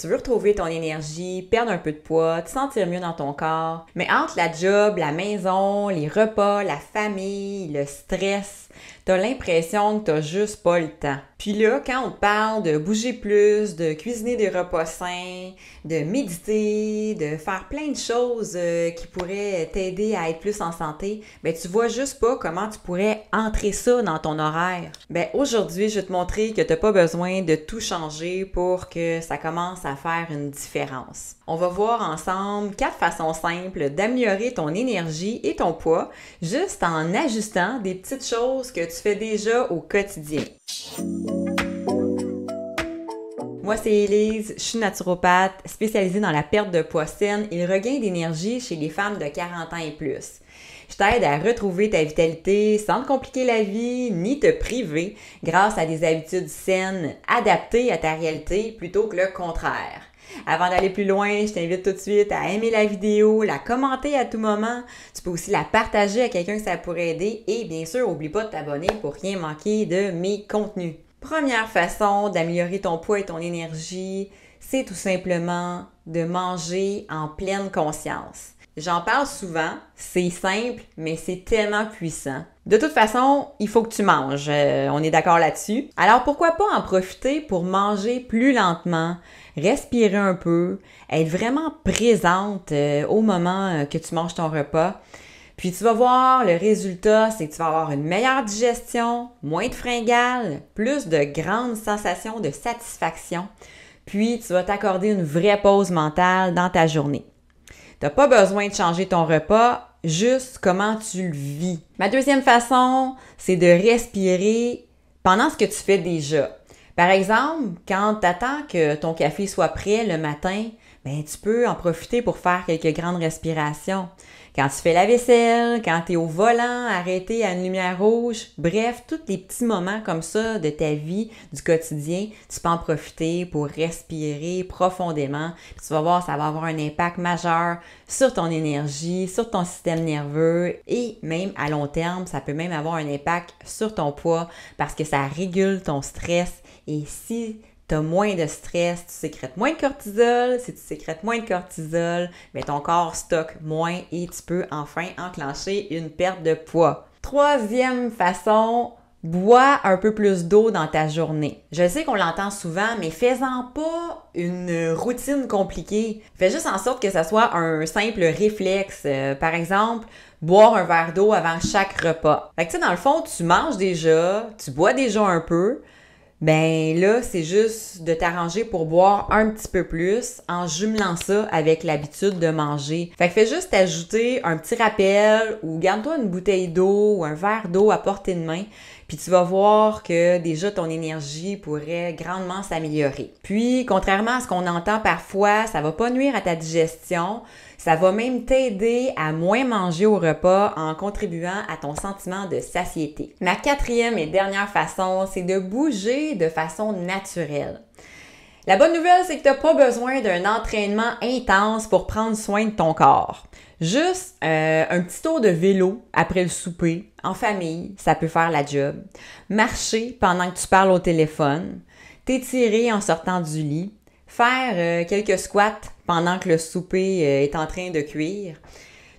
Tu veux retrouver ton énergie, perdre un peu de poids, te sentir mieux dans ton corps. Mais entre la job, la maison, les repas, la famille, le stress, t'as l'impression que t'as juste pas le temps. Puis là, quand on te parle de bouger plus, de cuisiner des repas sains, de méditer, de faire plein de choses qui pourraient t'aider à être plus en santé, ben tu vois juste pas comment tu pourrais entrer ça dans ton horaire. Ben aujourd'hui, je vais te montrer que t'as pas besoin de tout changer pour que ça commence à faire une différence. On va voir ensemble 4 façons simples d'améliorer ton énergie et ton poids juste en ajustant des petites choses que tu fais déjà au quotidien. Moi, c'est Élise, je suis naturopathe spécialisée dans la perte de poids saine et le regain d'énergie chez les femmes de 40 ans et plus. Je t'aide à retrouver ta vitalité sans te compliquer la vie ni te priver grâce à des habitudes saines adaptées à ta réalité plutôt que le contraire. Avant d'aller plus loin, je t'invite tout de suite à aimer la vidéo, la commenter à tout moment. Tu peux aussi la partager à quelqu'un que ça pourrait aider et bien sûr, n'oublie pas de t'abonner pour rien manquer de mes contenus. Première façon d'améliorer ton poids et ton énergie, c'est tout simplement de manger en pleine conscience. J'en parle souvent, c'est simple, mais c'est tellement puissant. De toute façon, il faut que tu manges, on est d'accord là-dessus. Alors pourquoi pas en profiter pour manger plus lentement, respirer un peu, être vraiment présente au moment que tu manges ton repas. Puis tu vas voir, le résultat, c'est que tu vas avoir une meilleure digestion, moins de fringales, plus de grandes sensations de satisfaction. Puis tu vas t'accorder une vraie pause mentale dans ta journée. Tu n'as pas besoin de changer ton repas, juste comment tu le vis. Ma deuxième façon, c'est de respirer pendant ce que tu fais déjà. Par exemple, quand tu attends que ton café soit prêt le matin, ben, tu peux en profiter pour faire quelques grandes respirations. Quand tu fais la vaisselle, quand tu es au volant, arrêté à une lumière rouge, bref, tous les petits moments comme ça de ta vie, du quotidien, tu peux en profiter pour respirer profondément. Puis tu vas voir, ça va avoir un impact majeur sur ton énergie, sur ton système nerveux et même à long terme, ça peut même avoir un impact sur ton poids parce que ça régule ton stress. Et si tu as moins de stress, tu sécrètes moins de cortisol. Si tu sécrètes moins de cortisol, bien, ton corps stocke moins et tu peux enfin enclencher une perte de poids. Troisième façon, bois un peu plus d'eau dans ta journée. Je sais qu'on l'entend souvent, mais fais-en pas une routine compliquée. Fais juste en sorte que ça soit un simple réflexe. Par exemple, boire un verre d'eau avant chaque repas. Fait que tu sais, dans le fond, tu manges déjà, tu bois déjà un peu. Ben là, c'est juste de t'arranger pour boire un petit peu plus en jumelant ça avec l'habitude de manger. Fait que fais juste ajouter un petit rappel ou garde-toi une bouteille d'eau ou un verre d'eau à portée de main, puis tu vas voir que déjà ton énergie pourrait grandement s'améliorer. Puis, contrairement à ce qu'on entend parfois, ça va pas nuire à ta digestion. Ça va même t'aider à moins manger au repas en contribuant à ton sentiment de satiété. Ma quatrième et dernière façon, c'est de bouger de façon naturelle. La bonne nouvelle, c'est que tu n'as pas besoin d'un entraînement intense pour prendre soin de ton corps. Juste un petit tour de vélo après le souper, en famille, ça peut faire la job. Marcher pendant que tu parles au téléphone, t'étirer en sortant du lit, faire quelques squats pendant que le souper est en train de cuire.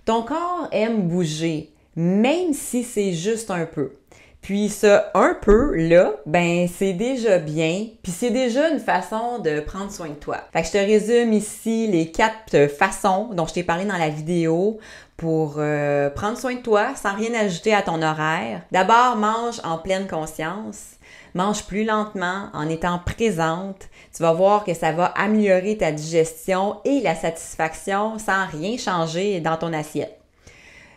Ton corps aime bouger, même si c'est juste un peu. Puis ça un peu, là, ben c'est déjà bien, puis c'est déjà une façon de prendre soin de toi. Fait que je te résume ici les 4 façons dont je t'ai parlé dans la vidéo pour prendre soin de toi sans rien ajouter à ton horaire. D'abord, mange en pleine conscience. Mange plus lentement en étant présente. Tu vas voir que ça va améliorer ta digestion et la satisfaction sans rien changer dans ton assiette.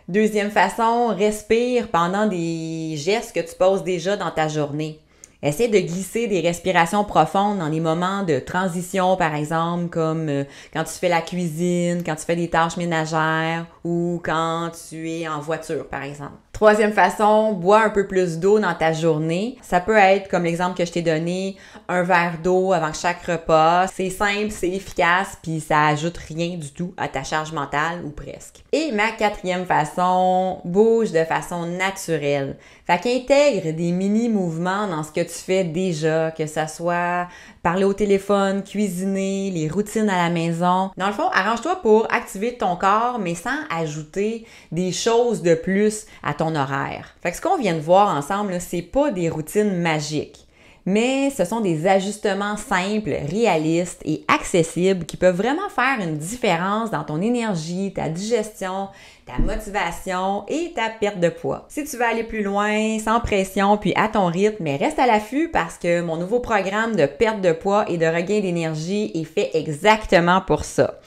Deuxième façon, respire pendant des gestes que tu poses déjà dans ta journée. Essaie de glisser des respirations profondes dans des moments de transition, par exemple, comme quand tu fais la cuisine, quand tu fais des tâches ménagères ou quand tu es en voiture, par exemple. Troisième façon, bois un peu plus d'eau dans ta journée. Ça peut être, comme l'exemple que je t'ai donné, un verre d'eau avant chaque repas. C'est simple, c'est efficace, puis ça ajoute rien du tout à ta charge mentale ou presque. Et ma quatrième façon, bouge de façon naturelle. Fait qu'intègre des mini-mouvements dans ce que tu fais déjà, que ça soit parler au téléphone, cuisiner, les routines à la maison. Dans le fond, arrange-toi pour activer ton corps, mais sans ajouter des choses de plus à ton horaire. Fait que ce qu'on vient de voir ensemble, là, c'est pas des routines magiques. Mais ce sont des ajustements simples, réalistes et accessibles qui peuvent vraiment faire une différence dans ton énergie, ta digestion, ta motivation et ta perte de poids. Si tu veux aller plus loin, sans pression, puis à ton rythme, mais reste à l'affût parce que mon nouveau programme de perte de poids et de regain d'énergie est fait exactement pour ça.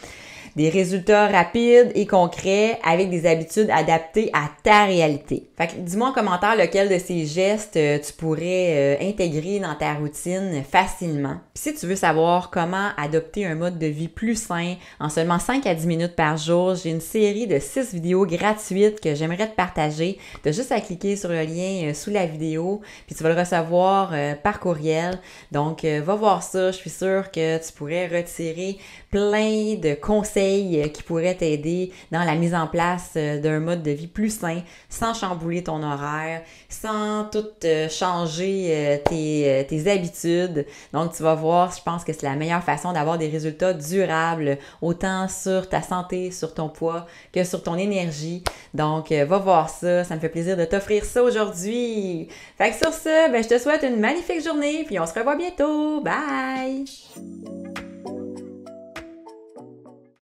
Des résultats rapides et concrets avec des habitudes adaptées à ta réalité. Fait que dis-moi en commentaire lequel de ces gestes tu pourrais intégrer dans ta routine facilement. Puis si tu veux savoir comment adopter un mode de vie plus sain en seulement 5 à 10 minutes par jour, j'ai une série de 6 vidéos gratuites que j'aimerais te partager. Tu as juste à cliquer sur le lien sous la vidéo, puis tu vas le recevoir par courriel. Donc, va voir ça. Je suis sûre que tu pourrais retirer plein de conseils qui pourraient t'aider dans la mise en place d'un mode de vie plus sain, sans chambouler ton horaire, sans tout changer tes habitudes. Donc, tu vas voir, je pense que c'est la meilleure façon d'avoir des résultats durables, autant sur ta santé, sur ton poids, que sur ton énergie. Donc, va voir ça. Ça me fait plaisir de t'offrir ça aujourd'hui. Fait que sur ce, je te souhaite une magnifique journée, puis on se revoit bientôt. Bye!